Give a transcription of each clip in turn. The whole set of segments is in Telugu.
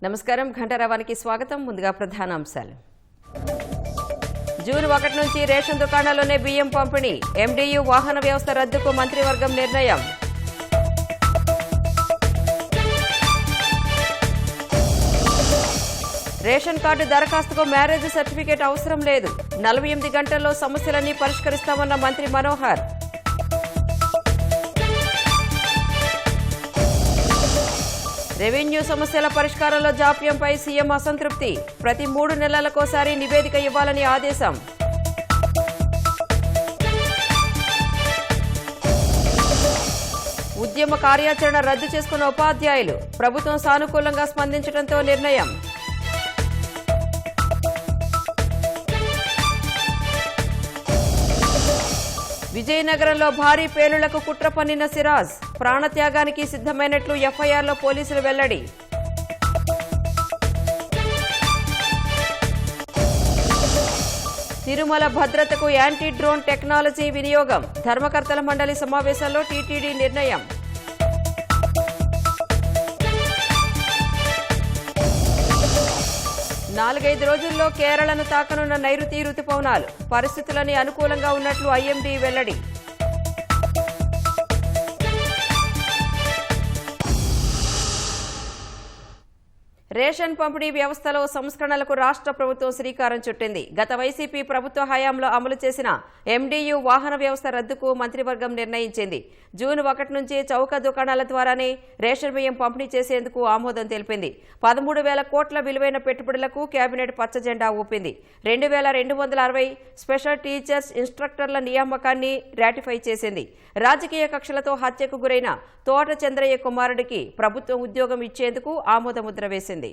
నమస్కారం. ఘంటారావానికి స్వాగతం. ముందుగా ప్రధానాంశాలు. జూన్ 1 నుంచి రేషన్ దుకాణాల్లోనే బియ్యం పంపిణీ. ఎండియు వాహన వ్యవస్థ రద్దుకు మంత్రివర్గం నిర్ణయం. రేషన్ కార్డు దరఖాస్తుకు మ్యారేజ్ సర్టిఫికేట్ అవసరం లేదు. 48 గంటల్లో సమస్యలన్నీ పరిష్కరిస్తామన్న మంత్రి మనోహర్. రెవెన్యూ సమస్యల పరిష్కారంలో జాప్యంపై సీఎం అసంతృప్తి. ప్రతి 3 నెలలకోసారి నివేదిక ఇవ్వాలని ఆదేశం. ఉద్యమ కార్యాచరణ రద్దు చేసుకున్న ఉపాధ్యాయులు. ప్రభుత్వం సానుకూలంగా స్పందించడంతో నిర్ణయం. విజయనగరంలో భారీ పేలుళ్లకు కుట్ర పన్నిన సిరాజ్. ప్రాణత్యాగానికి సిద్ధమైనట్లు ఎఫ్ఐఆర్లో పోలీసులు వెల్లడి. తిరుమల భద్రతకు యాంటీ డ్రోన్ టెక్నాలజీ వినియోగం. ధర్మకర్తల మండలి సమావేశంలో టీటీడీ నిర్ణయం. 4-5 రోజుల్లో కేరళను తాకనున్న నైరుతి రుతుపవనాలు. పరిస్థితులని అనుకూలంగా ఉన్నట్లు ఐఎండీ వెల్లడి. రేషన్ పంపిణీ వ్యవస్థలో సంస్కరణలకు రాష్ట్ర ప్రభుత్వం శ్రీకారం చుట్టింది. గత వైసీపీ ప్రభుత్వ హయాంలో అమలు చేసిన ఎండియు వాహన వ్యవస్థ రద్దుకు మంత్రివర్గం నిర్ణయించింది. జూన్ 1 నుంచి చౌక దుకాణాల ద్వారానే రేషన్ బియ్యం పంపిణీ చేసేందుకు ఆమోదం తెలిపింది. 13,000 కోట్ల విలువైన పెట్టుబడులకు కేబినెట్ పచ్చజెండా ఊపింది. 2,260 స్పెషల్ టీచర్స్ ఇన్స్ట్రక్టర్ల నియామకాన్ని రాటిఫై చేసింది. రాజకీయ కక్షలతో హత్యకు గురైన తోట చంద్రయ్య కుమారుడికి ప్రభుత్వం ఉద్యోగం ఇచ్చేందుకు ఆమోదముద్ర వేసింది.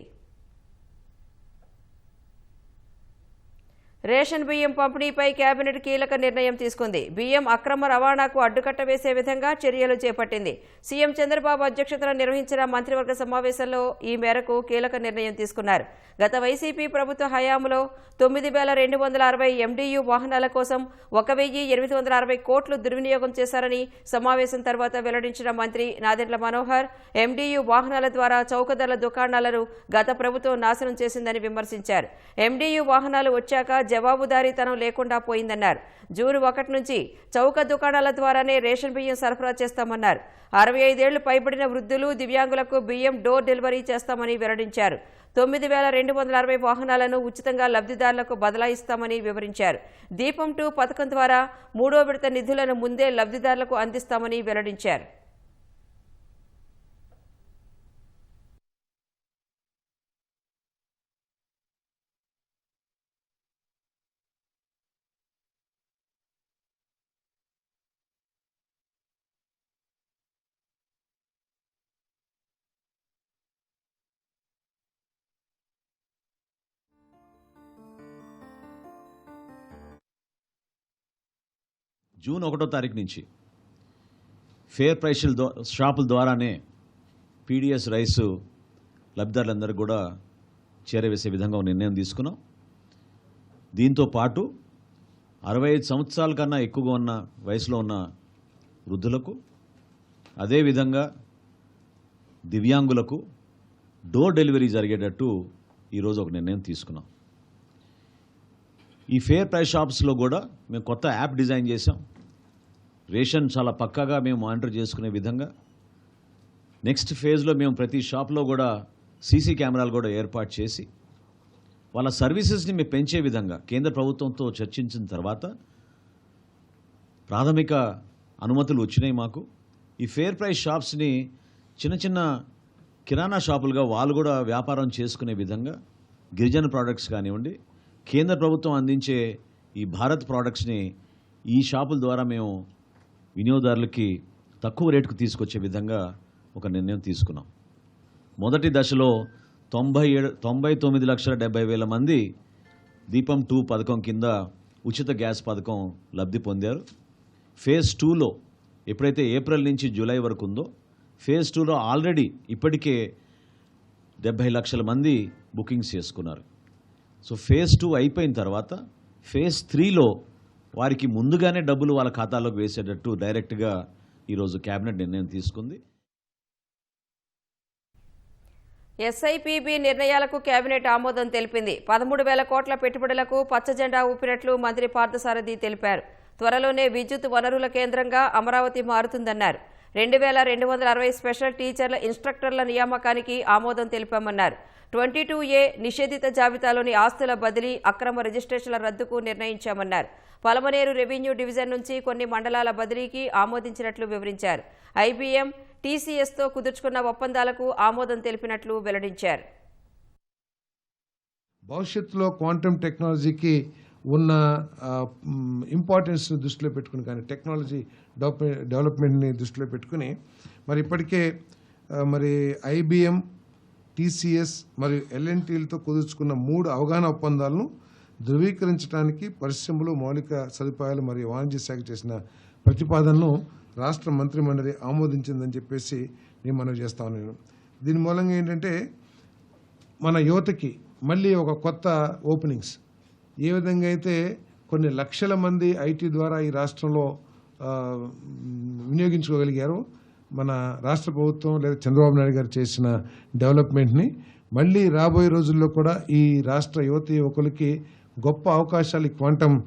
రేషన్ బియ్యం పంపిణీపై కేబినెట్ కీలక నిర్ణయం తీసుకుంది. బియ్యం అక్రమ రవాణాకు అడ్డుకట్ట వేసే విధంగా చర్యలు చేపట్టింది. సీఎం చంద్రబాబు అధ్యక్షతన నిర్వహించిన మంత్రివర్గ సమావేశంలో ఈ మేరకు కీలక నిర్ణయం తీసుకున్నారు. గత వైసీపీ ప్రభుత్వ హయాంలో 9,260 ఎండియు వాహనాల కోసం 1,860 కోట్లు దుర్వినియోగం చేశారని సమావేశం తర్వాత వెల్లడించిన మంత్రి నాదెండ్ల మనోహర్, ఎండియు వాహనాల ద్వారా చౌకధరల దుకాణాలను గత ప్రభుత్వం నాశనం చేసిందని విమర్శించారు. ఎండియు వాహనాలు వచ్చాక జవాబుదారీతనం లేకుండా పోయిందన్నారు. జూన్ 1 నుంచి చౌక దుకాణాల ద్వారానే రేషన్ బియ్యం సరఫరా చేస్తామన్నారు. 65 ఏళ్లు పైబడిన వృద్ధులు, దివ్యాంగులకు బియ్యం డోర్ డెలివరీ చేస్తామని వెల్లడించారు. 9,260 వాహనాలను ఉచితంగా లబ్ధిదారులకు బదలాయిస్తామని వివరించారు. దీపం 2 పథకం ద్వారా 3వ విడత నిధులను ముందే లబ్ధిదారులకు అందిస్తామని వెల్లడించారు. జూన్ 1వ తారీఖు నుంచి ఫేర్ ప్రైస్ షాపుల ద్వారానే పీడిఎస్ రైసు లబ్ధిదారులందరూ కూడా చేరవేసే విధంగా నిర్ణయం తీసుకున్నాం. దీంతో పాటు 65 సంవత్సరాల కన్నా ఎక్కువగా ఉన్న వయసులో ఉన్న వృద్ధులకు, అదేవిధంగా దివ్యాంగులకు డోర్ డెలివరీ జరిగేటట్టు ఈరోజు ఒక నిర్ణయం తీసుకున్నాం. ఈ ఫేర్ ప్రైస్ షాప్స్లో కూడా మేము కొత్త యాప్ డిజైన్ చేసాం. రేషన్ చాలా పక్కాగా మేము మానిటర్ చేసుకునే విధంగా నెక్స్ట్ ఫేజ్లో మేము ప్రతి షాప్లో కూడా సీసీ కెమెరాలు కూడా ఏర్పాటు చేసి వాళ్ళ సర్వీసెస్ని మేము పెంచే విధంగా కేంద్ర ప్రభుత్వంతో చర్చించిన తర్వాత ప్రాథమిక అనుమతులు వచ్చినాయి మాకు. ఈ ఫేర్ ప్రైస్ షాప్స్ని చిన్న చిన్న కిరాణా షాపులుగా వాళ్ళు కూడా వ్యాపారం చేసుకునే విధంగా గిరిజన ప్రోడక్ట్స్ కానివ్వండి, కేంద్ర ప్రభుత్వం అందించే ఈ భారత్ ప్రోడక్ట్స్ని ఈ షాపుల ద్వారా మేము వినియోగదారులకి తక్కువ రేటుకు తీసుకొచ్చే విధంగా ఒక నిర్ణయం తీసుకున్నాం. మొదటి దశలో 99,70,000 మంది దీపం 2 పథకం కింద ఉచిత గ్యాస్ పథకం లబ్ధి పొందారు. ఫేజ్ 2లో ఎప్పుడైతే ఏప్రిల్ నుంచి జూలై వరకు ఉందో, ఫేజ్ 2లో ఆల్రెడీ ఇప్పటికే 70 లక్షల మంది బుకింగ్స్ చేసుకున్నారు. సో ఫేజ్ 2 అయిపోయిన తర్వాత ఫేజ్ 3లో వారికి ముందుగానే డబ్బులు వాళ్ళ ఖాతాలోకి వేసేటట్టు డైరెక్ట్గా ఈరోజు కేబినెట్ నిర్ణయం తీసుకుంది. ఎస్ఐపిబి నిర్ణయాలకు కేబినెట్ ఆమోదం తెలిపింది. 13,000 కోట్ల పెట్టుబడులకు పచ్చజెండా ఊపినట్లు మంత్రి పార్థసారథి తెలిపారు. త్వరలోనే విద్యుత్ వనరుల కేంద్రంగా అమరావతి మారుతుందన్నారు. 2,260 స్పెషల్ టీచర్ల ఇన్స్ట్రక్టర్ల నియామకానికి ఆమోదం తెలిపామన్నారు. 22A నిషేధిత జాబితాలోని ఆస్తుల బదిలీ, అక్రమ రిజిస్ట్రేషన్ల రద్దుకు నిర్ణయించామన్నారు. పలమనేరు రెవెన్యూ డివిజన్ నుంచి కొన్ని మండలాల బదిలీకి ఆమోదించినట్లు వివరించారు. IBM, TCSతో కుదుర్చుకున్న ఒప్పందాలకు ఆమోదం తెలిపినట్లు వెల్లడించారు. భవిష్యత్తులో క్వాంటమ్ టెక్నాలజీకి ఉన్న ఇంపార్టెన్స్ని దృష్టిలో పెట్టుకుని కానీ టెక్నాలజీ డెవలప్మెంట్ని దృష్టిలో పెట్టుకుని మరి ఇప్పటికే మరి IBM, TCS మరియు L&Tలతో కుదుర్చుకున్న 3 అవగాహన ఒప్పందాలను ధృవీకరించడానికి పరిశ్రమలు, మౌలిక సదుపాయాలు మరియు వాణిజ్య శాఖ చేసిన ప్రతిపాదనను రాష్ట్ర మంత్రిమండలి ఆమోదించిందని చెప్పేసి నేను మనవి చేస్తా ఉన్నాను. దీని మూలంగా ఏంటంటే మన యువతకి మళ్ళీ ఒక కొత్త ఓపెనింగ్స్, ఏ విధంగా అయితే కొన్ని లక్షల మంది ఐటీ ద్వారా ఈ రాష్ట్రంలో వినియోగించుకోగలిగారో, మన రాష్ట్ర ప్రభుత్వం లేదా చంద్రబాబు నాయుడు గారు చేసిన డెవలప్మెంట్ని మళ్ళీ రాబోయే రోజుల్లో కూడా ఈ రాష్ట్ర యువకులకి గొప్ప అవకాశాలు ఈ క్వాంటమ్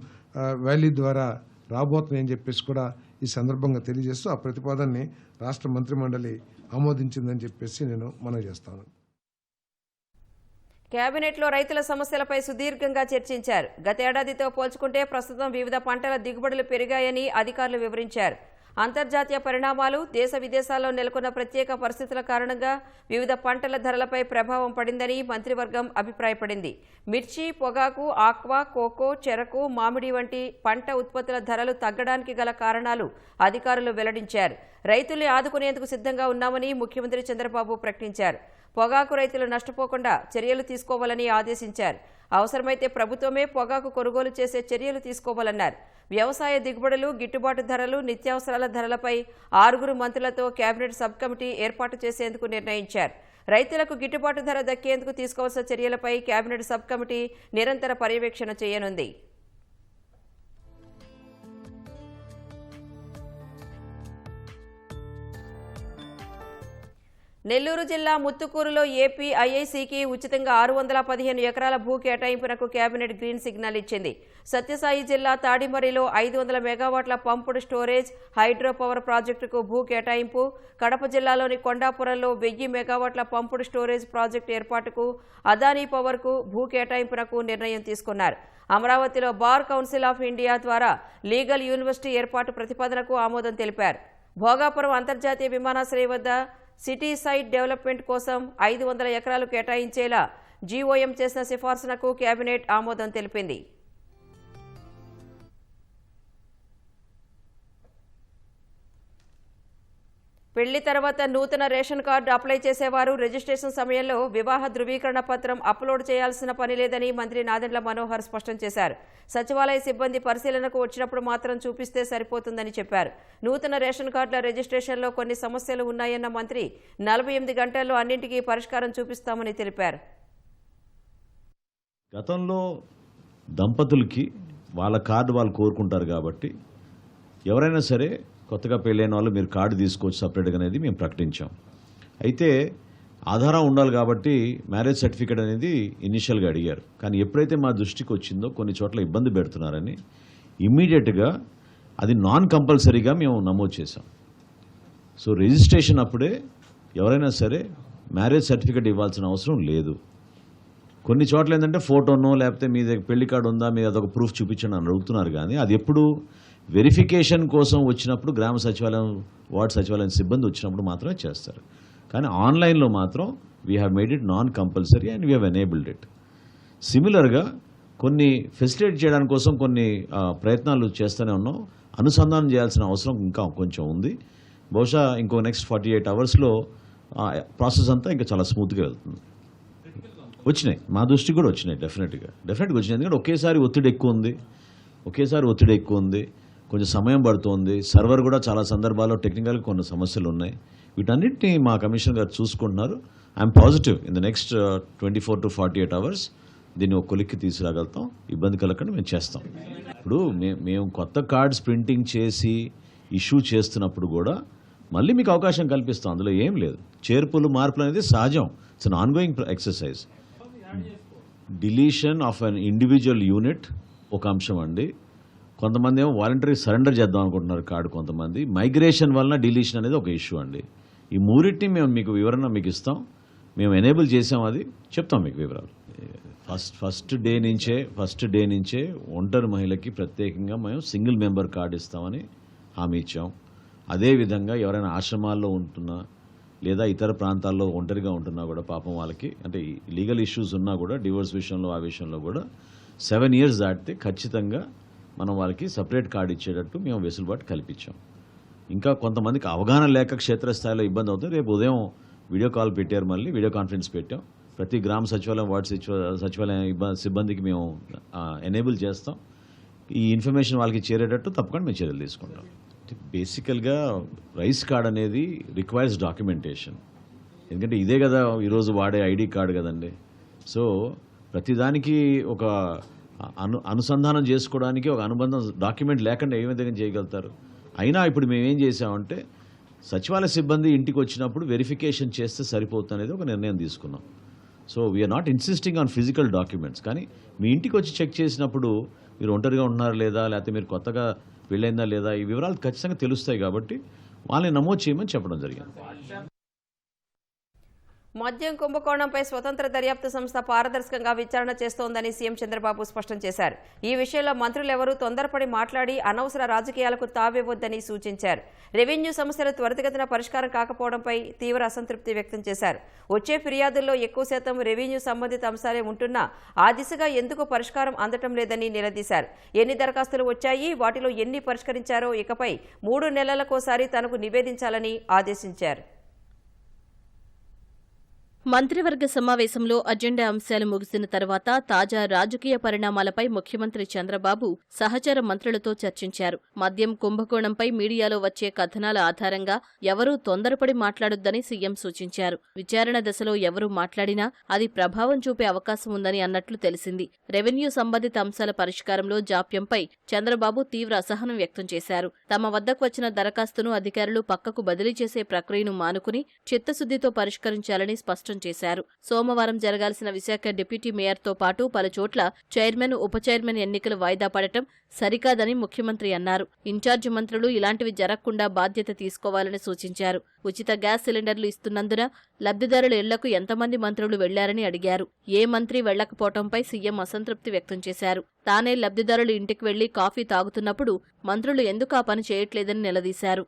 వ్యాలీ ద్వారా రాబోతున్నాయని చెప్పేసి కూడా ఈ సందర్భంగా తెలియజేస్తూ ఆ ప్రతిపాదనని రాష్ట్ర మంత్రిమండలి ఆమోదించిందని చెప్పేసి నేను మనవి చేస్తాను. కేబినెట్లో రైతుల సమస్యలపై సుదీర్ఘంగా చర్చించారు. గతేడాదితో పోల్చుకుంటే ప్రస్తుతం వివిధ పంటల దిగుబడులు పెరిగాయని అధికారులు వివరించారు. అంతర్జాతీయ పరిణామాలు, దేశ విదేశాల్లో నెలకొన్న ప్రత్యేక పరిస్థితుల కారణంగా వివిధ పంటల ధరలపై ప్రభావం పడిందని మంత్రివర్గం అభిప్రాయపడింది. మిర్చి, పొగాకు, ఆక్వా, కోకో, చెరకు, మామిడి వంటి పంట ఉత్పత్తుల ధరలు తగ్గడానికి గల కారణాలు అధికారులు వెల్లడించారు. రైతుల్ని ఆదుకునేందుకు సిద్ధంగా ఉన్నామని ముఖ్యమంత్రి చంద్రబాబు ప్రకటించారు. పొగాకు రైతులు నష్టపోకుండా చర్యలు తీసుకోవాలని ఆదేశించారు. అవసరమైతే ప్రభుత్వమే పొగాకు కొనుగోలు చేసే చర్యలు తీసుకోవాలన్నారు. వ్యవసాయ దిగుబడులు, గిట్టుబాటు ధరలు, నిత్యావసరాల ధరలపై 6 మంత్రులతో కేబినెట్ సబ్ కమిటీ ఏర్పాటు చేసేందుకు నిర్ణయించారు. రైతులకు గిట్టుబాటు ధర దక్కేందుకు తీసుకోవాల్సిన చర్యలపై కేబినెట్ సబ్ కమిటీ నిరంతర పర్యవేక్షణ చేయనుంది. నెల్లూరు జిల్లా ముత్తుకూరులో ఏపీ ఐఐసికి ఉచితంగా 615 ఎకరాల భూ కేటాయింపునకు కేబినెట్ గ్రీన్ సిగ్నల్ ఇచ్చింది. సత్యసాయి జిల్లా తాడిమరిలో 500 మెగావాట్ల పంపుడు స్టోరేజ్ హైడ్రో పవర్ ప్రాజెక్టుకు భూ కేటాయింపు, కడప జిల్లాలోని కొండాపురంలో 1000 మెగావాట్ల పంపుడు స్టోరేజ్ ప్రాజెక్టు ఏర్పాటుకు అదానీ పవర్కు భూ కేటాయింపునకు నిర్ణయం తీసుకున్నారు. అమరావతిలో బార్ కౌన్సిల్ ఆఫ్ ఇండియా ద్వారా లీగల్ యూనివర్సిటీ ఏర్పాటు ప్రతిపాదనకు ఆమోదం తెలిపారు. భోగాపురం అంతర్జాతీయ విమానాశ్రయం వద్ద సిటీ సైట్ డెవలప్మెంట్ కోసం 500 ఎకరాలు కేటాయించేలా జీఓఎం చేసిన సిఫార్సునకు కేబినెట్ ఆమోదం తెలిపింది. పెళ్లి తర్వాత నూతన రేషన్ కార్డు అప్లై చేసేవారు రిజిస్ట్రేషన్ సమయంలో వివాహ ధృవీకరణ పత్రం అప్లోడ్ చేయాల్సిన పని లేదని మంత్రి నాదెండ్ల మనోహర్ స్పష్టం చేశారు. సచివాలయ సిబ్బంది పరిశీలనకు వచ్చినప్పుడు మాత్రం చూపిస్తే సరిపోతుందని చెప్పారు. నూతన రేషన్ కార్డుల రిజిస్ట్రేషన్లో కొన్ని సమస్యలు ఉన్నాయన్న మంత్రి 48 గంటల్లో అన్నింటికీ పరిష్కారం చూపిస్తామని తెలిపారు. గతంలో దంపతులకి వాళ్ళ కార్డు వాళ్ళు కోరుకుంటారు కాబట్టి ఎవరైనా సరే కొత్తగా పెళ్ళైన వాళ్ళు మీరు కార్డు తీసుకోవచ్చు సపరేట్గా అనేది మేము ప్రకటించాం. అయితే ఆధారం ఉండాలి కాబట్టి మ్యారేజ్ సర్టిఫికేట్ అనేది ఇనిషియల్గా అడిగారు. కానీ ఎప్పుడైతే మా దృష్టికి వచ్చిందో కొన్ని చోట్ల ఇబ్బంది పెడుతున్నారని ఇమ్మీడియట్గా అది నాన్ కంపల్సరీగా మేము నమోదు చేసాం. సో రిజిస్ట్రేషన్ అప్పుడే ఎవరైనా సరే మ్యారేజ్ సర్టిఫికేట్ ఇవ్వాల్సిన అవసరం లేదు. కొన్ని చోట్ల ఏంటంటే ఫోటోనో లేకపోతే మీ దగ్గర పెళ్లి కార్డు ఉందా మీరు అదొక ప్రూఫ్ చూపించండి అని అడుగుతున్నారు. కానీ అది ఎప్పుడు వెరిఫికేషన్ కోసం వచ్చినప్పుడు గ్రామ సచివాలయం, వార్డు సచివాలయం సిబ్బంది వచ్చినప్పుడు మాత్రమే చేస్తారు. కానీ ఆన్లైన్లో మాత్రం we have made it non compulsory and we have enabled it. సిమిలర్గా కొన్ని ఫెసిలిటేట్ చేయడానికి కోసం కొన్ని ప్రయత్నాలు చేస్తూనే ఉన్నాం. అనుసంధానం చేయాల్సిన అవసరం ఇంకా కొంచెం ఉంది. బహుశా ఇంకో నెక్స్ట్ 48 అవర్స్లో ప్రాసెస్ అంతా ఇంకా చాలా స్మూత్గా వెళ్తుంది. వచ్చినాయి, మా దృష్టికి కూడా వచ్చినాయి, డెఫినెట్గా వచ్చినాయి. ఎందుకంటే ఒకేసారి ఒత్తిడి ఎక్కువ ఉంది, కొంచెం సమయం పడుతుంది. సర్వర్ కూడా చాలా సందర్భాల్లో టెక్నికల్గా కొన్ని సమస్యలు ఉన్నాయి. వీటన్నిటిని మా కమిషనర్ గారు చూసుకుంటున్నారు. I'm positive in the next 24 to 48 hours దీన్ని ఒక కొలిక్కి తీసుకురాగలుగుతాం. ఇబ్బంది కలగకుండా మేము చేస్తాం. ఇప్పుడు మేము కొత్త కార్డ్స్ ప్రింటింగ్ చేసి ఇష్యూ చేస్తున్నప్పుడు కూడా మళ్ళీ మీకు అవకాశం కల్పిస్తాం. అందులో ఏం లేదు. చేర్పులు మార్పులు అనేది సహజం. It's an ongoing exercise. Deletion of an individual unit ఒక అంశం అండి. కొంతమంది ఏమో వాలంటరీ సరెండర్ చేద్దాం అనుకుంటున్నారు కార్డు, కొంతమంది మైగ్రేషన్ వలన డిలీషన్ అనేది ఒక ఇష్యూ అండి. ఈ మూడింటిని మేము మీకు వివరణ మీకు ఇస్తాం, మేము ఎనేబుల్ చేసాం, అది చెప్తాం మీకు వివరాలు. ఫస్ట్ డే నుంచే ఒంటరి మహిళకి ప్రత్యేకంగా మేము సింగిల్ మెంబర్ కార్డు ఇస్తామని హామీ ఇచ్చాం. అదేవిధంగా ఎవరైనా ఆశ్రమాల్లో ఉంటున్నా లేదా ఇతర ప్రాంతాల్లో ఒంటరిగా ఉంటున్నా కూడా పాపం వాళ్ళకి అంటే లీగల్ ఇష్యూస్ ఉన్నా కూడా డివోర్స్ విషయంలో ఆ విషయంలో కూడా 7 years దాటితే ఖచ్చితంగా మనం వాళ్ళకి సపరేట్ కార్డు ఇచ్చేటట్టు మేము వెసులుబాటు కల్పించాం. ఇంకా కొంతమందికి అవగాహన లేక క్షేత్రస్థాయిలో ఇబ్బంది అవుతుంది. రేపు ఉదయం వీడియో కాల్ పెట్టారు, మళ్ళీ వీడియో కాన్ఫరెన్స్ పెట్టాం. ప్రతి గ్రామ సచివాలయం వార్డు సచివాలయం సిబ్బందికి మేము ఎనేబుల్ చేస్తాం. ఈ ఇన్ఫర్మేషన్ వాళ్ళకి చేరేటట్టు తప్పకుండా మేము చర్యలు తీసుకుంటాం. బేసికల్గా రైస్ కార్డ్ అనేది రిక్వైర్స్ డాక్యుమెంటేషన్. ఎందుకంటే ఇదే కదా ఈరోజు వాడే ఐడి కార్డు కదండి. సో ప్రతిదానికి ఒక అనుసంధానం చేసుకోవడానికి ఒక అనుబంధం డాక్యుమెంట్ లేకుండా ఏ విధంగా చేయగలుగుతారు. అయినా ఇప్పుడు మేమేం చేసామంటే సచివాలయ సిబ్బంది ఇంటికి వచ్చినప్పుడు వెరిఫికేషన్ చేస్తే సరిపోతుంది అనేది ఒక నిర్ణయం తీసుకున్నాం. So we're not insisting on physical documents. కానీ మీ ఇంటికి వచ్చి చెక్ చేసినప్పుడు మీరు ఒంటరిగా ఉన్నారా లేదా, లేకపోతే మీరు కొత్తగా పెళ్ళైందా లేదా, ఈ వివరాలు ఖచ్చితంగా తెలుస్తాయి. కాబట్టి వాళ్ళని నమోదు చేయమని చెప్పడం జరిగింది. మద్యం కుంభకోణంపై స్వతంత్ర దర్యాప్తు సంస్థ పారదర్శకంగా విచారణ చేస్తోందని సీఎం చంద్రబాబు స్పష్టం చేశారు. ఈ విషయంలో మంత్రులెవరూ తొందరపడి మాట్లాడి అనవసర రాజకీయాలకు తావివ్వొద్దని సూచించారు. రెవెన్యూ సమస్యలు త్వరితగతిన పరిష్కారం కాకపోవడంపై తీవ్ర అసంతృప్తి వ్యక్తం చేశారు. వచ్చే ఫిర్యాదుల్లో ఎక్కువ శాతం రెవెన్యూ సంబంధిత అంశాలే ఉంటున్నా ఆ దిశగా ఎందుకు పరిష్కారం అందటం లేదని నిలదీశారు. ఎన్ని దరఖాస్తులు వచ్చాయి, వాటిలో ఎన్ని పరిష్కరించారో ఇకపై 3 నెలలకోసారి తనకు నివేదించాలని ఆదేశించారు. మంత్రివర్గ సమావేశంలో అజెండా అంశాలు ముగిసిన తర్వాత తాజా రాజకీయ పరిణామాలపై ముఖ్యమంత్రి చంద్రబాబు సహచర మంత్రులతో చర్చించారు. మద్యం కుంభకోణంపై మీడియాలో వచ్చే కథనాల ఆధారంగా ఎవరూ తొందరపడి మాట్లాడొద్దని సీఎం సూచించారు. విచారణ దశలో ఎవరూ మాట్లాడినా అది ప్రభావం చూపే అవకాశం ఉందని అన్నట్లు తెలిసింది. రెవెన్యూ సంబంధిత అంశాల పరిష్కారంలో జాప్యంపై చంద్రబాబు తీవ్ర అసహనం వ్యక్తం చేశారు. తమ వద్దకు వచ్చిన దరఖాస్తును అధికారులు పక్కకు బదిలీ చేసే ప్రక్రియను మానుకుని చిత్తశుద్దితో పరిష్కరించాలని స్పష్టం చేశారు. సోమవారం జరగాల్సిన విశాఖ డిప్యూటీ మేయర్తో పాటు పలుచోట్ల చైర్మన్, ఉప చైర్మన్ ఎన్నికలు వాయిదా పడటం సరికాదని ముఖ్యమంత్రి అన్నారు. ఇన్ఛార్జి మంత్రులు ఇలాంటివి జరగకుండా బాధ్యత తీసుకోవాలని సూచించారు. ఉచిత గ్యాస్ సిలిండర్లు ఇస్తున్నందున లబ్ధిదారుల ఇళ్లకు ఎంతమంది మంత్రులు వెళ్లారని అడిగారు. ఏ మంత్రి వెళ్లకపోవడంపై సీఎం అసంతృప్తి వ్యక్తం చేశారు. తానే లబ్ధిదారులు ఇంటికి వెళ్లి కాఫీ తాగుతున్నప్పుడు మంత్రులు ఎందుకు ఆ పని చేయట్లేదని నిలదీశారు.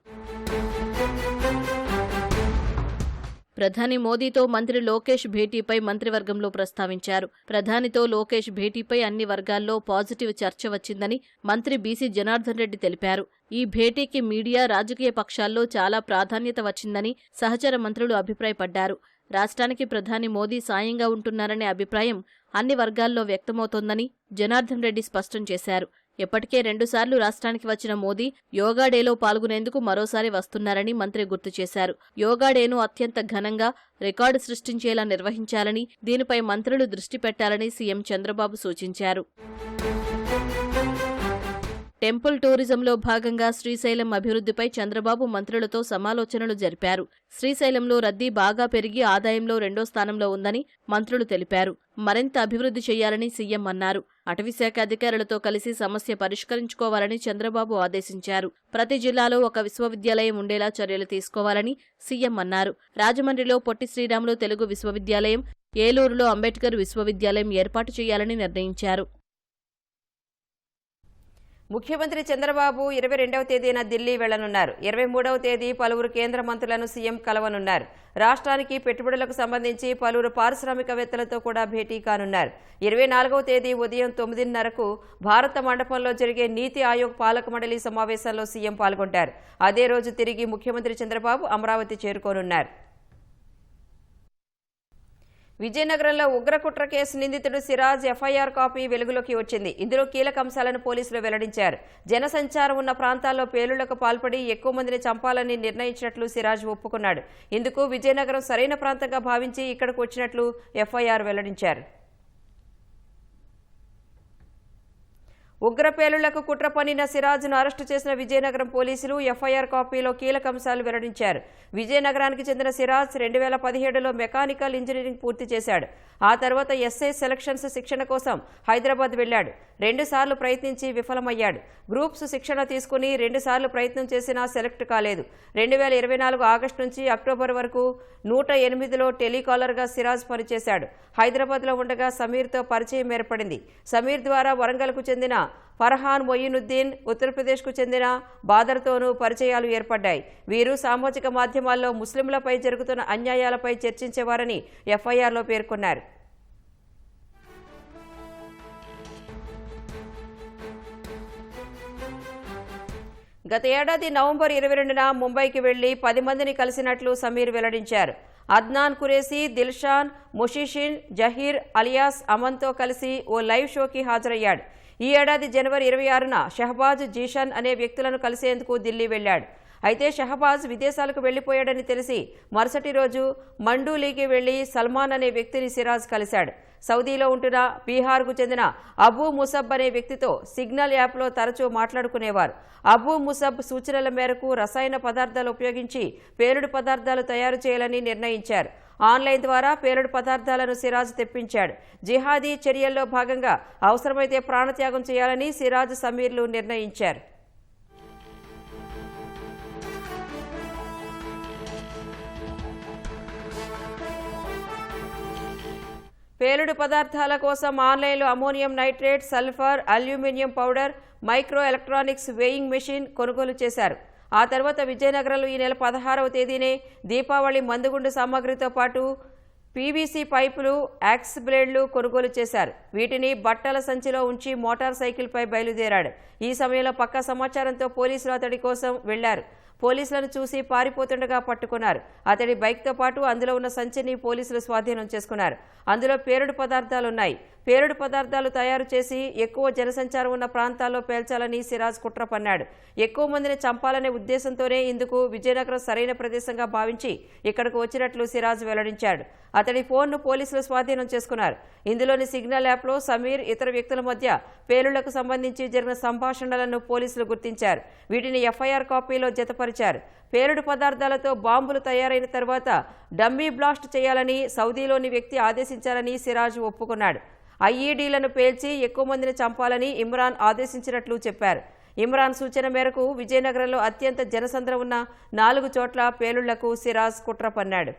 ప్రధాని మోదీతో మంత్రి లోకేష్ భేటీపై మంత్రివర్గంలో ప్రస్తావించారు. ప్రధానితో లోకేష్ భేటీపై అన్ని వర్గాల్లో పాజిటివ్ చర్చ వచ్చిందని మంత్రి బీసీ జనార్దన్ రెడ్డి తెలిపారు. ఈ భేటీకి మీడియా, రాజకీయ పక్షాల్లో చాలా ప్రాధాన్యత వచ్చిందని సహచర మంత్రులు అభిప్రాయపడ్డారు. రాష్ట్రానికి ప్రధాని మోదీ సాయంగా ఉంటున్నారనే అభిప్రాయం అన్ని వర్గాల్లో వ్యక్తమవుతోందని జనార్దన్ రెడ్డి స్పష్టం చేశారు. ఇప్పటికే 2 సార్లు రాష్ట్రానికి వచ్చిన మోదీ యోగా డేలో పాల్గొనేందుకు మరోసారి వస్తున్నారని మంత్రి గుర్తు చేశారు. యోగా డేను అత్యంత ఘనంగా రికార్డు సృష్టించేలా నిర్వహించాలని, దీనిపై మంత్రులు దృష్టి పెట్టాలని సీఎం చంద్రబాబు సూచించారు. టెంపుల్ టూరిజంలో భాగంగా శ్రీశైలం అభివృద్ధిపై చంద్రబాబు మంత్రులతో సమాలోచనలు జరిపారు. శ్రీశైలంలో రద్దీ బాగా పెరిగి ఆదాయంలో 2వ స్థానంలో ఉందని మంత్రులు తెలిపారు. మరింత అభివృద్ధి చేయాలని సీఎం అన్నారు. అటవీశాఖ అధికారులతో కలిసి సమస్య పరిష్కరించుకోవాలని చంద్రబాబు ఆదేశించారు. ప్రతి జిల్లాలో ఒక విశ్వవిద్యాలయం ఉండేలా చర్యలు తీసుకోవాలని సీఎం అన్నారు. రాజమండ్రిలో పొట్టి శ్రీరాములు తెలుగు విశ్వవిద్యాలయం, ఏలూరులో అంబేద్కర్ విశ్వవిద్యాలయం ఏర్పాటు చేయాలని నిర్ణయించారు. ముఖ్యమంత్రి చంద్రబాబు 22వ తేదీన ఢిల్లీ వెళ్లనున్నారు. 23వ తేదీ పలువురు కేంద్ర మంత్రులను సీఎం కలవనున్నారు. రాష్ట్రానికి పెట్టుబడులకు సంబంధించి పలువురు పారిశ్రామికవేత్తలతో కూడా భేటీ కానున్నారు. 24వ తేదీ ఉదయం 9:30కు భారత మండపంలో జరిగే నీతి ఆయోగ్ పాలక మండలి సమావేశంలో సీఎం పాల్గొంటారు. అదే రోజు తిరిగి ముఖ్యమంత్రి చంద్రబాబు అమరావతి చేరుకోనున్నారు. విజయనగరంలో ఉగ్రకుట్ర కేసు నిందితుడు సిరాజ్ ఎఫ్ఐఆర్ కాపీ వెలుగులోకి వచ్చింది. ఇందులో కీలక అంశాలను పోలీసులు వెల్లడించారు. జనసంచారం ఉన్న ప్రాంతాల్లో పేలుళ్లకు పాల్పడి ఎక్కువ మందిని చంపాలని నిర్ణయించినట్లు సిరాజ్ ఒప్పుకున్నాడు. ఇందుకు విజయనగరం సరైన ప్రాంతంగా భావించి ఇక్కడకు వచ్చినట్లు ఎఫ్ఐఆర్ వెల్లడించారు. ఉగ్ర పేలుళ్లకు కుట్ర పన్నిన సిరాజ్ను అరెస్టు చేసిన విజయనగరం పోలీసులు ఎఫ్ఐఆర్ కాపీలో కీలక అంశాలు వెల్లడించారు. విజయనగరానికి చెందిన సిరాజ్ 2017లో మెకానికల్ ఇంజనీరింగ్ పూర్తి చేశాడు. ఆ తర్వాత ఎస్ఐ సెలక్షన్స్ శిక్షణ కోసం హైదరాబాద్ వెళ్లాడు. 2 సార్లు ప్రయత్నించి విఫలమయ్యాడు. గ్రూప్స్ శిక్షణ తీసుకుని 2 సార్లు ప్రయత్నం చేసినా సెలెక్ట్ కాలేదు. 2024 ఆగస్టు నుంచి అక్టోబర్ వరకు 108లో టెలికాలర్గా సిరాజ్ పనిచేశాడు. హైదరాబాద్లో ఉండగా సమీర్తో పరిచయం ఏర్పడింది. సమీర్ ద్వారా వరంగల్కు చెందిన ఫర్హాన్ మొయినుద్దీన్, ఉత్తరప్రదేశ్కు చెందిన బాదర్తోనూ పరిచయాలు ఏర్పడ్డాయి. వీరు సామాజిక మాధ్యమాల్లో ముస్లింలపై జరుగుతున్న అన్యాయాలపై చర్చించేవారని ఎఫ్ఐఆర్లో పేర్కొన్నారు. గత ఏడాది నవంబర్ 22న ముంబైకి వెళ్లి 10 మందిని కలిసినట్లు సమీర్ వెల్లడించారు. అద్నాన్ కురేసి, దిల్షాన్, ముషిషిన్, జహీర్ అలియాస్ అమన్తో కలిసి ఓ లైవ్ షోకి హాజరయ్యాడు. ఈ ఏడాది జనవరి 26న షహబాజ్ జీషన్ అనే వ్యక్తులను కలిసేందుకు ఢిల్లీ వెళ్లాడు. అయితే షహబాజ్ విదేశాలకు వెళ్లిపోయాడని తెలిసి మరుసటి రోజు మండూలీకి వెళ్లి సల్మాన్ అనే వ్యక్తిని సిరాజ్ కలిశాడు. సౌదీలో ఉంటున్న బీహార్కు చెందిన అబూ ముసబ్ అనే వ్యక్తితో సిగ్నల్ యాప్లో తరచూ మాట్లాడుకునేవారు. అబూ ముసబ్ సూచనల మేరకు రసాయన పదార్థాలు ఉపయోగించి పేలుడు పదార్థాలు తయారు చేయాలని నిర్ణయించారు. ఆన్లైన్ ద్వారా పేలుడు పదార్థాలను సిరాజ్ తెప్పించాడు. జిహాదీ చర్యల్లో భాగంగా అవసరమైతే ప్రాణత్యాగం చేయాలని సిరాజ్, సమీర్లు నిర్ణయించారు. పేలుడు పదార్థాల కోసం ఆన్లైన్లో ammonium nitrate, sulphur, aluminium powder, micro electronics weighing machine కొనుగోలు చేశారు. ఆ తర్వాత విజయనగరంలో ఈ నెల 16వ తేదీనే దీపావళి మందుగుండు సామాగ్రితో పాటు పీవీసీ పైపులు, యాక్స్ బ్లేడ్లు కొనుగోలు చేశారు. వీటిని బట్టల సంచిలో ఉంచి మోటార్ సైకిల్పై బయలుదేరాడు. ఈ సమయంలో పక్కా సమాచారంతో పోలీసులు అతడి కోసం వెళ్లారు. పోలీసులను చూసి పారిపోతుండగా పట్టుకున్నారు. అతడి బైక్తో పాటు అందులో ఉన్న సంచిని పోలీసులు స్వాధీనం చేసుకున్నారు. అందులో పేలుడు పదార్థాలున్నాయి. పేలుడు పదార్థాలు తయారు చేసి ఎక్కువ జనసంచారం ఉన్న ప్రాంతాల్లో పేల్చాలని సిరాజ్ కుట్ర పన్నాడు. ఎక్కువ మందిని చంపాలనే ఉద్దేశంతోనే ఇందుకు విజయనగరం సరైన ప్రదేశంగా భావించి ఇక్కడకు వచ్చినట్లు సిరాజ్ వెల్లడించాడు. అతడి ఫోన్ను పోలీసులు స్వాధీనం చేసుకున్నారు. ఇందులోని సిగ్నల్ యాప్లో సమీర్, ఇతర వ్యక్తుల మధ్య పేలుళ్లకు సంబంధించి జరిగిన సంభాషణలను పోలీసులు గుర్తించారు. వీటిని ఎఫ్ఐఆర్ కాపీలో జతపరిచారు. పేలుడు పదార్థాలతో బాంబులు తయారైన తర్వాత డమ్మీ బ్లాస్ట్ చేయాలని సౌదీలోని వ్యక్తి ఆదేశించారని సిరాజ్ ఒప్పుకున్నాడు. ఐఈడీలను పేల్చి ఎక్కువ మందిని చంపాలని ఇమ్రాన్ ఆదేశించినట్లు చెప్పారు. ఇమ్రాన్ సూచన మేరకు విజయనగరంలో అత్యంత జనసంద్రం ఉన్న 4 చోట్ల పేలుళ్లకు సిరాజ్ కుట్ర పన్నాడు.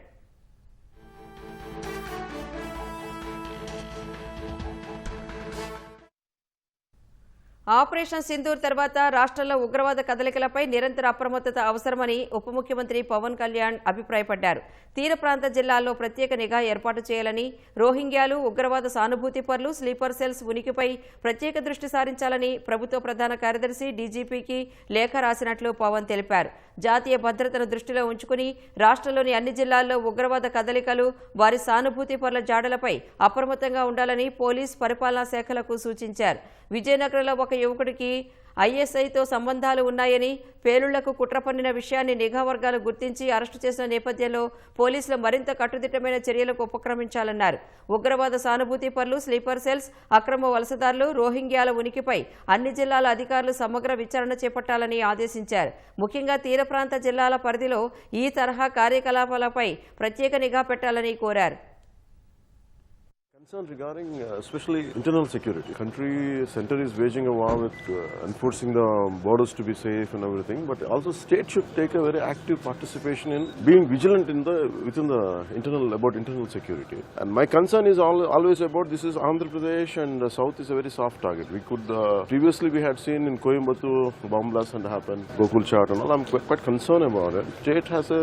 ఆపరేషన్ సింధూర్ తర్వాత రాష్ట్రంలో ఉగ్రవాద కదలికలపై నిరంతర అప్రమత్తత అవసరమని ఉప ముఖ్యమంత్రి పవన్ కళ్యాణ్ అభిప్రాయపడ్డారు. తీర ప్రాంత జిల్లాల్లో ప్రత్యేక నిఘా ఏర్పాటు చేయాలని, రోహింగ్యాలు, ఉగ్రవాద సానుభూతి పరులు, స్లీపర్ సెల్స్ ఉనికిపై ప్రత్యేక దృష్టి సారించాలని ప్రభుత్వ ప్రధాన కార్యదర్శి డీజీపీకి లేఖ రాసినట్లు పవన్ తెలిపారు. జాతీయ భద్రతను దృష్టిలో ఉంచుకుని రాష్ట్రంలోని అన్ని జిల్లాల్లో ఉగ్రవాద కదలికలు, వారి సానుభూతి పరుల జాడలపై అప్రమత్తంగా ఉండాలని పోలీస్, పరిపాలనా శాఖలకు సూచించారు. విజయనగరంలో ఒక యువకుడికి ఐఎస్ఐతో సంబంధాలు ఉన్నాయని, పేలుళ్లకు కుట్ర పన్నిన విషయాన్ని నిఘా వర్గాలు గుర్తించి అరెస్టు చేసిన నేపథ్యంలో పోలీసులు మరింత కట్టుదిట్టమైన చర్యలకు ఉపక్రమించాలన్నారు. ఉగ్రవాద సానుభూతి పరులు, స్లీపర్ సెల్స్, అక్రమ వలసదారులు, రోహింగ్యాల ఉనికిపై అన్ని జిల్లాల అధికారులు సమగ్ర విచారణ చేపట్టాలని ఆదేశించారు. ముఖ్యంగా తీర ప్రాంత జిల్లాల పరిధిలో ఈ తరహా కార్యకలాపాలపై ప్రత్యేక నిఘా పెట్టాలని కోరారు. Concern regarding especially internal security. Country center is waging a war with enforcing the borders to be safe and everything, but also state should take a very active participation in being vigilant in within the internal security. And my concern is always about this is Andhra Pradesh and the south is a very soft target. We could previously we had seen in Coimbatore bomb blast had happened, Gokul Chat and all. I'm quite concerned about it. State has a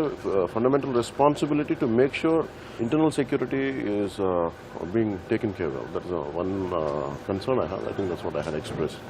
fundamental responsibility to make sure internal security is being taken care of. That's one concern I have. I think that's what I had expressed.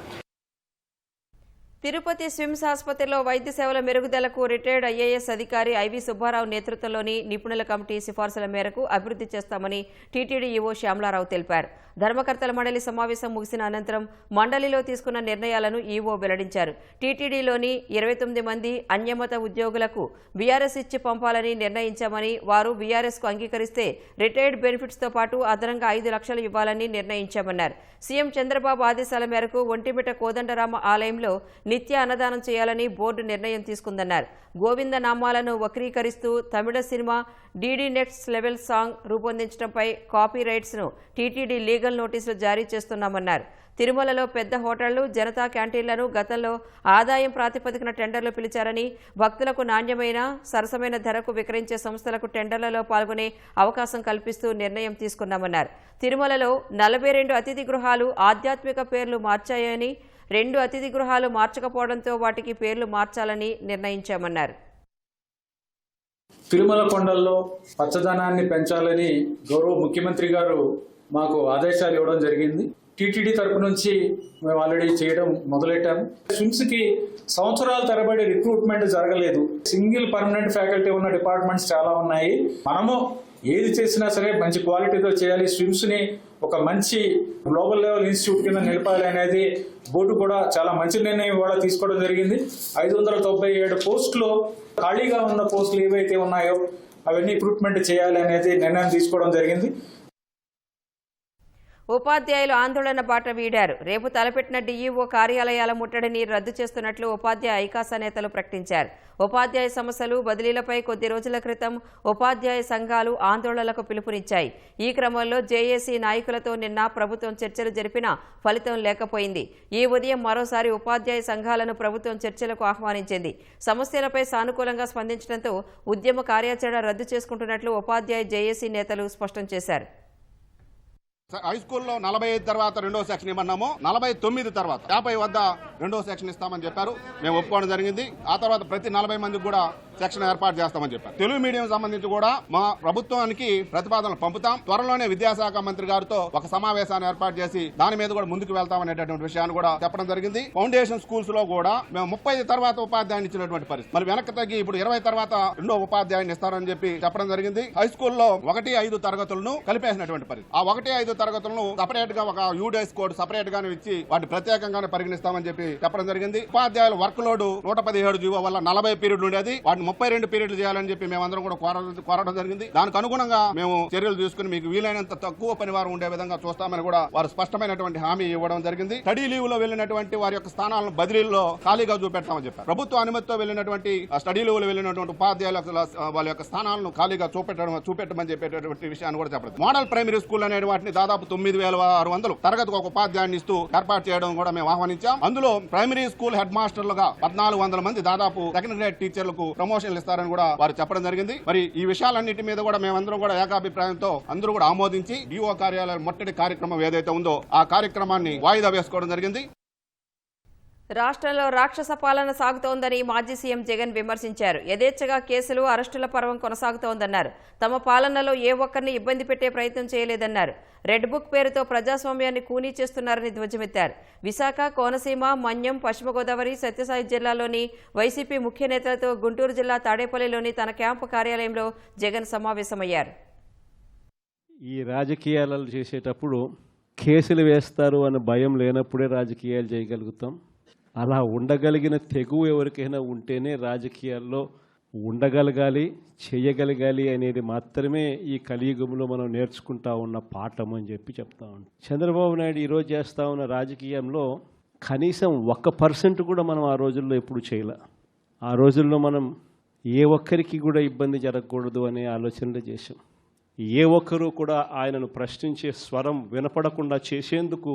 Tirupati SVIMS ఆసుపత్రిలో వైద్య సేవల మెరుగుదలకు రిటైర్డ్ ఐఏఎస్ అధికారి ఐవి సుబ్బారావు నేతృత్వంలోని నిపుణుల కమిటీ సిఫార్సుల మేరకు అభివృద్ధి చేస్తామని టీటీడీ ఈవో శ్యామలారావు తెలిపారు. ధర్మకర్తల మండలి సమావేశం ముగిసిన అనంతరం మండలిలో తీసుకున్న నిర్ణయాలను ఈవో వెల్లడించారు. టీటీడీలోని 29 మంది అన్యమత ఉద్యోగులకు బీఆర్ఎస్ ఇచ్చి పంపాలని నిర్ణయించామని, వారు బీఆర్ఎస్కు అంగీకరిస్తే రిటైర్డ్ బెనిఫిట్స్తో పాటు అదనంగా 5 లక్షలు ఇవ్వాలని నిర్ణయించామన్నారు. సీఎం చంద్రబాబు ఆదేశాల మేరకు ఒంటిమిట కోదండరామ ఆలయంలో నిత్య అన్నదానం చేయాలని బోర్డు నిర్ణయం తీసుకుందన్నారు. గోవింద నామాలను వక్రీకరిస్తూ Tamil cinema DD next level song రూపొందించడంపై కాపీ రైట్స్ను టీటీడీ లీగల్ నోటీసులు జారీ చేస్తున్నామన్నారు. తిరుమలలో పెద్ద హోటళ్లు, జనతా క్యాంటీన్లను గతంలో ఆదాయం ప్రాతిపదికన టెండర్లు పిలిచారని, భక్తులకు నాణ్యమైన సరసమైన ధరకు విక్రయించే సంస్థలకు టెండర్లలో పాల్గొనే అవకాశం కల్పిస్తూ నిర్ణయం తీసుకున్నామన్నారు. తిరుమలలో 42 అతిథి గృహాలు ఆధ్యాత్మిక పేర్లు మార్చాయని, 2 అతిథి గృహాలు మార్చకపోవడంతో వాటికి పేర్లు మార్చాలని నిర్ణయించామన్నారు. తిరుమల కొండల్లో పచ్చదనాన్ని పెంచాలని గౌరవ ముఖ్యమంత్రి గారు మాకు ఆదేశాలు ఇవ్వడం జరిగింది. టీటీడీ తరపు నుంచి మేము ఆల్రెడీ చేయడం మొదలెట్టాము. స్విమ్స్కి సంవత్సరాల తరబడి రిక్రూట్మెంట్ జరగలేదు. సింగిల్ పర్మనెంట్ ఫ్యాకల్టీ ఉన్న డిపార్ట్మెంట్స్ చాలా ఉన్నాయి. మనము ఏది చేసినా సరే మంచి క్వాలిటీతో చేయాలి. స్విమ్స్ని ఒక మంచి గ్లోబల్ లెవెల్ ఇన్స్టిట్యూట్ కింద నిలపాలి అనేది బోర్డు కూడా చాలా మంచి నిర్ణయం కూడా తీసుకోవడం జరిగింది. 597 పోస్టులు ఖాళీగా ఉన్న పోస్టులు ఏవైతే ఉన్నాయో అవన్నీ రిక్రూట్మెంట్ చేయాలి అనేది నిర్ణయం తీసుకోవడం జరిగింది. ఉపాధ్యాయులు ఆందోళన బాట వీడారు. రేపు తలపెట్టిన డీఈఓ కార్యాలయాల ముట్టడిని రద్దు చేస్తున్నట్లు ఉపాధ్యాయ ఐకాస నేతలు ప్రకటించారు. ఉపాధ్యాయ సమస్యలు బదిలీలపై కొద్ది రోజుల క్రితం ఉపాధ్యాయ సంఘాలు ఆందోళనలకు పిలుపునిచ్చాయి. ఈ క్రమంలో జేఏసీ నాయకులతో నిన్న ప్రభుత్వం చర్చలు జరిపినా ఫలితం లేకపోయింది. ఈ ఉదయం మరోసారి ఉపాధ్యాయ సంఘాలను ప్రభుత్వం చర్చలకు ఆహ్వానించింది. సమస్యలపై సానుకూలంగా స్పందించడంతో ఉద్యమ కార్యాచరణ రద్దు చేసుకుంటున్నట్లు ఉపాధ్యాయ జేఏసీ నేతలు స్పష్టం చేశారు. హై స్కూల్లో 45 తర్వాత రెండో సెక్షన్ ఇవ్వన్నాము, 49 తర్వాత 50 వద్ద రెండో సెక్షన్ ఇస్తామని చెప్పారు. మేము ఒప్పుకోవడం జరిగింది. ఆ తర్వాత ప్రతి 40 మందికి కూడా సెక్షన్ ఏర్పాటు చేస్తామని చెప్పారు. తెలుగు మీడియం సంబంధించి కూడా మా ప్రభుత్వానికి ప్రతిపాదనలు పంపుతాం. త్వరలోనే విద్యాశాఖ మంత్రి గారితో ఒక సమావేశాన్ని ఏర్పాటు చేసి దాని మీద కూడా ముందుకు వెళ్తామనేటటువంటి విషయాన్ని కూడా చెప్పడం జరిగింది. ఫౌండేషన్ స్కూల్స్ లో కూడా మేము 30 తర్వాత ఉపాధ్యాయుని ఇచ్చినటువంటి పరిస్థితి. మరి వెనక్కి తగ్గి ఇప్పుడు 20 తర్వాత రెండో ఉపాధ్యాయుని ఇస్తారని చెప్పి చెప్పడం జరిగింది. హై స్కూల్లో 1-5 తరగతులను కలిపేసినటువంటి పరిస్థితి. ఆ 1-5 తరగతులను సపరేట్ గా ఒక యూడేస్ కోడ్ సపరేట్ గానే ఇచ్చి వాటి ప్రత్యేకంగానే పరిగణిస్తామని చెప్పి చెప్పడం జరిగింది. ఉపాధ్యాయుల వర్క్ లోడ్ 117 జీవో వల్ల 40 పీరియడ్లు ఉండేది, వాటిని 32 పీరియడ్లు చేయాలని చెప్పి మేమందరం కూడా కోరడం జరిగింది. దానికి అనుగుణంగా మేము చర్యలు తీసుకుని మీకు వీలైనంత తక్కువ పనివారం ఉండే విధంగా చూస్తామని కూడా వారు స్పష్టమైనటువంటి హామీ ఇవ్వడం జరిగింది. స్టడీ లీవ్ లో వెళ్లినటువంటి వారి యొక్క స్థానాలను బదిలీల్లో ఖాళీగా చూపెడతామని చెప్పారు. ప్రభుత్వ అనుమతితో వెళ్లినటువంటి స్టడీ లీవ్ లో వెళ్లినటువంటి ఉపాధ్యాయులకు వాళ్ళ యొక్క స్థానాలను ఖాళీగా చూపెట్టమని చెప్పేటటువంటి విషయాన్ని కూడా చెప్పడం. మోడల్ ప్రైమరీ స్కూల్ అనే వాటిని దాదాపు 9,600 తరగతికి ఒక ఉపాధ్యాయుని ఇస్తూ ఏర్పాటు చేయడం కూడా మేము ఆహ్వానించాం. అందులో ప్రైమరీ స్కూల్ హెడ్ మాస్టర్లుగా 1,400 మంది దాదాపు సెకండ్ గ్రేడ్ టీచర్లకు ప్రమోషన్లు ఇస్తారని కూడా వారు చెప్పడం జరిగింది. మరి ఈ విషయాలన్నిటి మీద కూడా మేమందరం కూడా ఏకాభిప్రాయంతో అందరూ కూడా ఆమోదించి డిఓ కార్యాలయం ముట్టడి కార్యక్రమం ఏదైతే ఉందో ఆ కార్యక్రమాన్ని వాయిదా వేసుకోవడం జరిగింది. రాష్ట్రంలో రాక్షస పాలన సాగుతోందని మాజీ సీఎం జగన్ విమర్శించారు. యథేచ్ఛగా కేసులు, అరెస్టుల పర్వం కొనసాగుతోందన్నారు. తమ పాలనలో ఏ ఒక్కరిని ఇబ్బంది పెట్టే ప్రయత్నం చేయలేదన్నారు. రెడ్ బుక్ పేరుతో ప్రజాస్వామ్యాన్ని కూనీ చేస్తున్నారని ధ్వజమెత్తారు. విశాఖ, కోనసీమ, మన్యం, పశ్చిమ గోదావరి, సత్యసాయి జిల్లాలోని వైసీపీ ముఖ్య నేతలతో గుంటూరు జిల్లా తాడేపల్లిలోని తన క్యాంపు కార్యాలయంలో జగన్ సమావేశమయ్యారు. ఈ రాజకీయాలు చేసేటప్పుడు కేసులు వేస్తారు అన్న భయం లేనప్పుడే రాజకీయాలు చేయగలుగుతాం. అలా ఉండగలిగిన తెగువ ఎవరికైనా ఉంటేనే రాజకీయాల్లో ఉండగలగాలి, చేయగలగాలి అనేది మాత్రమే ఈ కలియుగంలో మనం నేర్చుకుంటా ఉన్న పాఠం అని చెప్పి చెప్తా ఉంటాం. చంద్రబాబు నాయుడు ఈరోజు చేస్తూ ఉన్న రాజకీయంలో కనీసం 1% కూడా మనం ఆ రోజుల్లో ఎప్పుడు చేయలే. ఆ రోజుల్లో మనం ఏ ఒక్కరికి కూడా ఇబ్బంది జరగకూడదు అనే ఆలోచనలు చేశాం. ఏ ఒక్కరూ కూడా ఆయనను ప్రశ్నించే స్వరం వినపడకుండా చేసేందుకు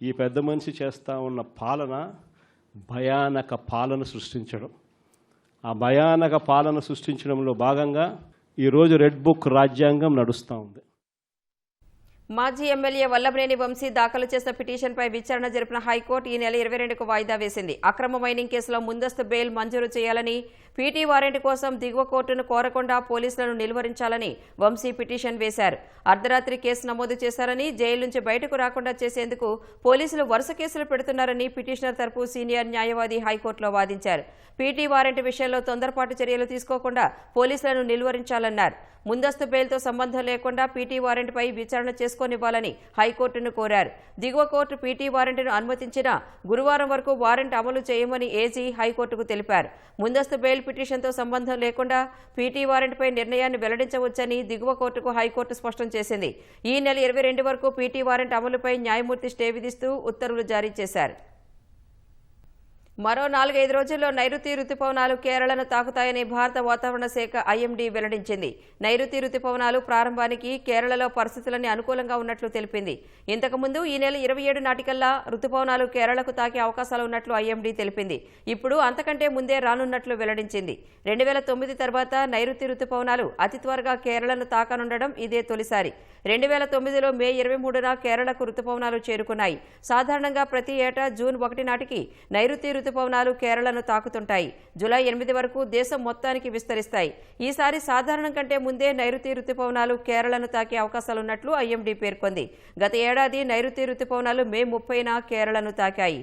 ఈ పెద్ద మనిషి చేస్తూ ఉన్న పాలన భయానక పాలన సృష్టించడం. ఆ భయానక పాలన సృష్టించడంలో భాగంగా ఈరోజు రెడ్ బుక్ రాజ్యాంగం నడుస్తూ ఉంది. మాజీ ఎమ్మెల్యే వల్లభనేని వంశీ దాఖలు చేసిన పిటిషన్పై విచారణ జరిపిన హైకోర్టు ఈ నెల 22కు వాయిదా వేసింది. అక్రమ మైనింగ్ కేసులో ముందస్తు బెయిల్ మంజూరు చేయాలని, పీటీ వారెంట్ కోసం దిగువ కోర్టును కోరకుండా పోలీసులను నిలువరించాలని వంశీ పిటిషన్ వేశారు. అర్ధరాత్రి కేసు నమోదు చేశారని, జైలు నుంచి బయటకు రాకుండా చేసేందుకు పోలీసులు వరుస కేసులు పెడుతున్నారని పిటిషనర్ తరపు సీనియర్ న్యాయవాది హైకోర్టులో వాదించారు. పీటీ వారెంట్ విషయంలో తొందరపాటు చర్యలు తీసుకోకుండా పోలీసులను నిలువరించాలన్నారు. ముందస్తు బెయిల్తో సంబంధం లేకుండా పీటీ వారెంట్పై విచారణ చేసుకోనివ్వాలని హైకోర్టును కోరారు. దిగువ కోర్టు పీటీ వారెంట్ను అనుమతించినా గురువారం వరకు వారెంట్ అమలు చేయమని ఏజీ హైకోర్టుకు తెలిపారు. ముందస్తు బెయిల్ పిటిషన్తో సంబంధం లేకుండా పీటీ వారెంట్పై నిర్ణయాన్ని వెల్లడించవచ్చని దిగువ కోర్టుకు హైకోర్టు స్పష్టం చేసింది. ఈ నెల 22 వరకు పీటీ వారెంట్ అమలుపై న్యాయమూర్తి స్టే విధిస్తూ ఉత్తర్వులు జారీ చేశారు. మరో 4-5 రోజుల్లో నైరుతి రుతుపవనాలు కేరళను తాకుతాయని భారత వాతావరణ శాఖ ఐఎండీ వెల్లడించింది. నైరుతి రుతుపవనాలు ప్రారంభానికి కేరళలో పరిస్థితులన్నీ అనుకూలంగా ఉన్నట్లు తెలిపింది. ఇంతకుముందు ఈ నెల 27 నాటికల్లా రుతుపవనాలు కేరళకు తాకే అవకాశాలు ఉన్నట్లు ఐఎండీ తెలిపింది. ఇప్పుడు అంతకంటే ముందే రానున్నట్లు వెల్లడించింది. 2009 తర్వాత నైరుతి రుతుపవనాలు అతి త్వరగా కేరళను తాకనుండడం ఇదే తొలిసారి. 2009లో మే 23న కేరళకు రుతుపవనాలు చేరుకున్నాయి. సాధారణంగా ప్రతి ఏటా జూన్ 1 నాటికి నైరుతి రుతుపవనాలు కేరళను తాకుతుంటాయి. జూలై 8 వరకు దేశం మొత్తానికి విస్తరిస్తాయి. ఈసారి సాధారణం కంటే ముందే నైరుతి రుతుపవనాలు కేరళను తాకే అవకాశాలున్నట్లు ఐఎండీ పేర్కొంది. గత ఏడాది నైరుతి రుతుపవనాలు మే 30న కేరళను తాకాయి.